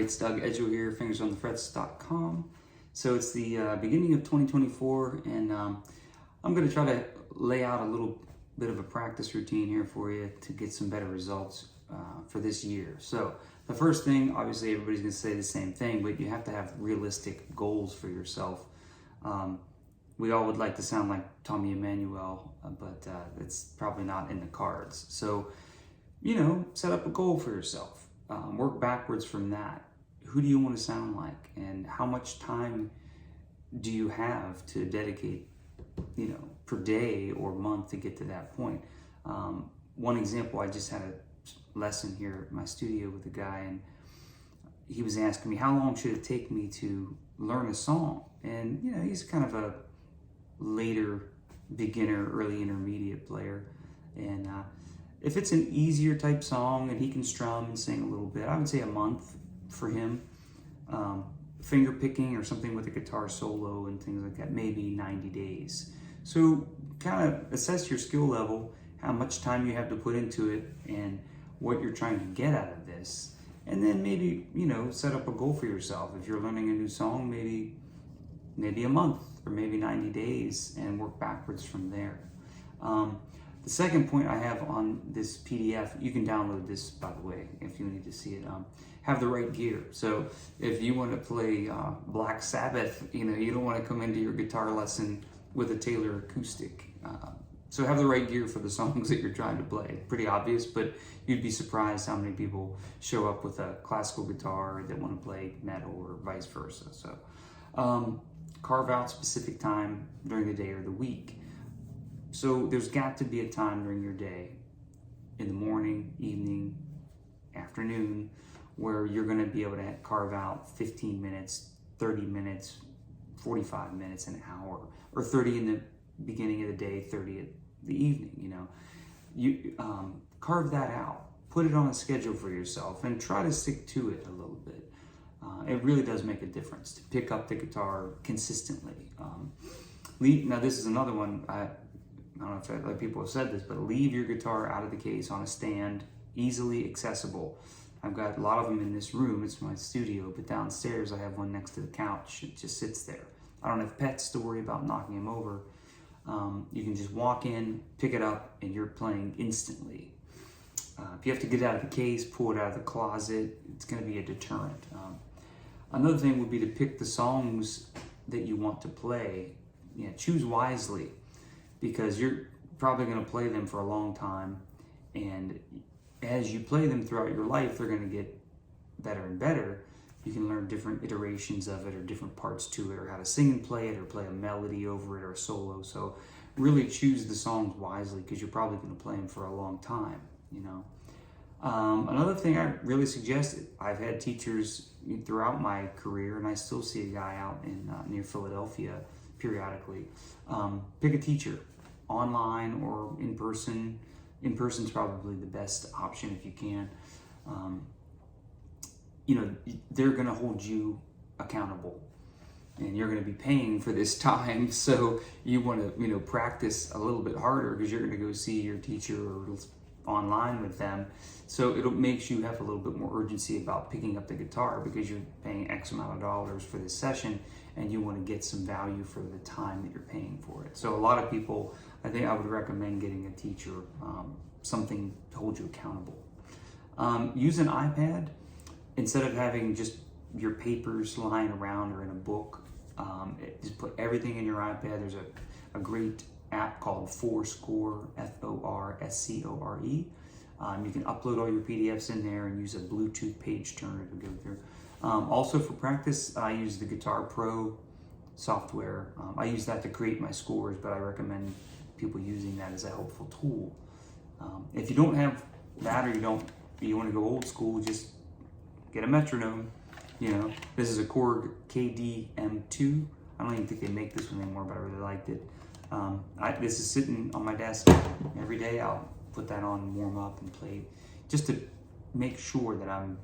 it's Doug Edgel here, fingersonthefrets.com. So it's the beginning of 2024, and I'm going to try to lay out a little bit of a practice routine here for you to get some better results for this year. So the first thing, obviously everybody's going to say the same thing, but you have to have realistic goals for yourself. We all would like to sound like Tommy Emmanuel, but it's probably not in the cards. So, set up a goal for yourself. Work backwards from that. Who do you want to sound like, and how much time do you have to dedicate, per day or month to get to that point? One example, I just had a lesson here at my studio with a guy, and he was asking me, how long should it take me to learn a song? And, he's kind of a later beginner, early intermediate player. And if it's an easier type song and he can strum and sing a little bit, I would say a month for him. Finger picking or something with a guitar solo and things like that, maybe 90 days. So kind of assess your skill level, how much time you have to put into it, and what you're trying to get out of this. And then maybe, set up a goal for yourself. If you're learning a new song, maybe a month or maybe 90 days, and work backwards from there. The second point I have on this PDF, you can download this, by the way, if you need to see it. Have the right gear. So if you want to play Black Sabbath, you don't want to come into your guitar lesson with a Taylor acoustic. So have the right gear for the songs that you're trying to play. Pretty obvious, but you'd be surprised how many people show up with a classical guitar that want to play metal or vice versa. So carve out specific time during the day or the week. So there's got to be a time during your day, in the morning, evening, afternoon, where you're going to be able to carve out 15 minutes, 30 minutes, 45 minutes, an hour, or 30 in the beginning of the day, 30 at the evening. You carve that out, put it on a schedule for yourself, and try to stick to it a little bit. It really does make a difference to pick up the guitar consistently. Now this is another one. I don't know if other people have said this, but leave your guitar out of the case on a stand, easily accessible. I've got a lot of them in this room. It's my studio, but downstairs I have one next to the couch. It just sits there. I don't have pets to worry about knocking them over. You can just walk in, pick it up, and you're playing instantly. If you have to get it out of the case, pull it out of the closet, it's going to be a deterrent. Another thing would be to pick the songs that you want to play. Choose wisely, because you're probably going to play them for a long time, and as you play them throughout your life, they're going to get better and better. You can learn different iterations of it, or different parts to it, or how to sing and play it, or play a melody over it, or a solo. So really choose the songs wisely, because you're probably going to play them for a long time. Another thing I really suggest, I've had teachers throughout my career, and I still see a guy out in near Philadelphia periodically. Pick a teacher, online or in person. In person is probably the best option if you can. They're going to hold you accountable, and you're going to be paying for this time. So you want to, practice a little bit harder, because you're going to go see your teacher or online with them. So it makes you have a little bit more urgency about picking up the guitar, because you're paying X amount of dollars for this session, and you want to get some value for the time that you're paying for it. So a lot of people, I think I would recommend getting a teacher, something to hold you accountable. Use an iPad instead of having just your papers lying around or in a book. Just put everything in your iPad. There's a great app called Fourscore, Forscore. You can upload all your PDFs in there and use a Bluetooth page turner to go through. Also for practice, I use the Guitar Pro software. I use that to create my scores, but I recommend people using that as a helpful tool. If you don't have that, or you want to go old school, just get a metronome. This is a Korg KD-M2. I don't even think they make this one anymore, but I really liked it. This is sitting on my desk every day. I'll put that on and warm up and play, just to make sure that I'm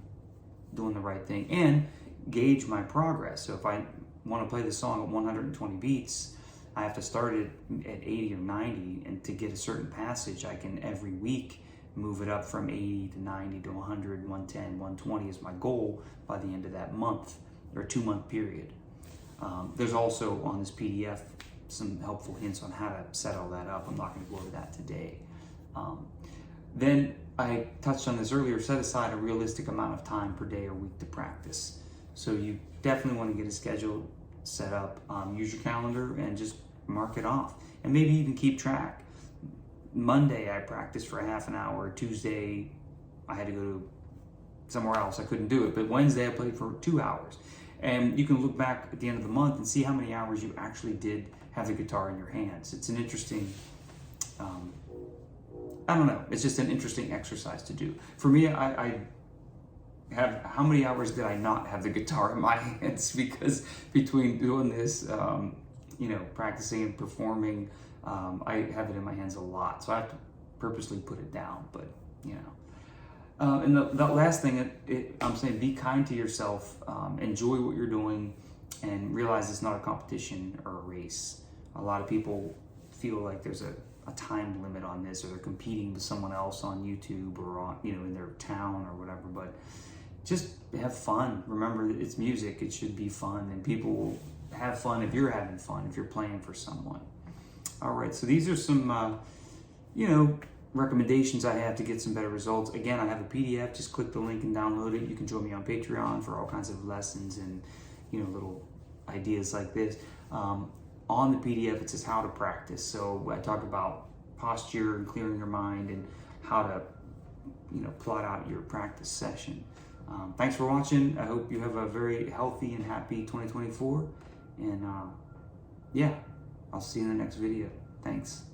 doing the right thing and gauge my progress. So if I want to play the song at 120 beats, I have to start it at 80 or 90, and to get a certain passage, I can every week move it up from 80 to 90 to 100, 110, 120 is my goal by the end of that month or 2-month period. There's also on this PDF some helpful hints on how to set all that up. I'm not going to go over that today. Then I touched on this earlier, set aside a realistic amount of time per day or week to practice. So you definitely want to get a schedule set up, use your calendar and just mark it off. And maybe even keep track. Monday I practiced for a half an hour, Tuesday I had to go to somewhere else, I couldn't do it, but Wednesday I played for 2 hours. And you can look back at the end of the month and see how many hours you actually did have the guitar in your hands. It's an interesting, I don't know, it's just an interesting exercise to do. For me, I have, how many hours did I not have the guitar in my hands? Because between doing this, practicing and performing, I have it in my hands a lot. So I have to purposely put it down, but and the last thing, I'm saying, be kind to yourself, enjoy what you're doing, and realize it's not a competition or a race. A lot of people feel like there's a time limit on this, or they're competing with someone else on YouTube or on, in their town or whatever, but just have fun. Remember, it's music, it should be fun, and people will have fun if you're having fun, if you're playing for someone. All right, so these are some, recommendations I have to get some better results. Again, I have a PDF, just click the link and download it. You can join me on Patreon for all kinds of lessons and, little ideas like this. On the PDF, it says how to practice. So I talk about posture and clearing your mind and how to, plot out your practice session. Thanks for watching. I hope you have a very healthy and happy 2024. And I'll see you in the next video. Thanks.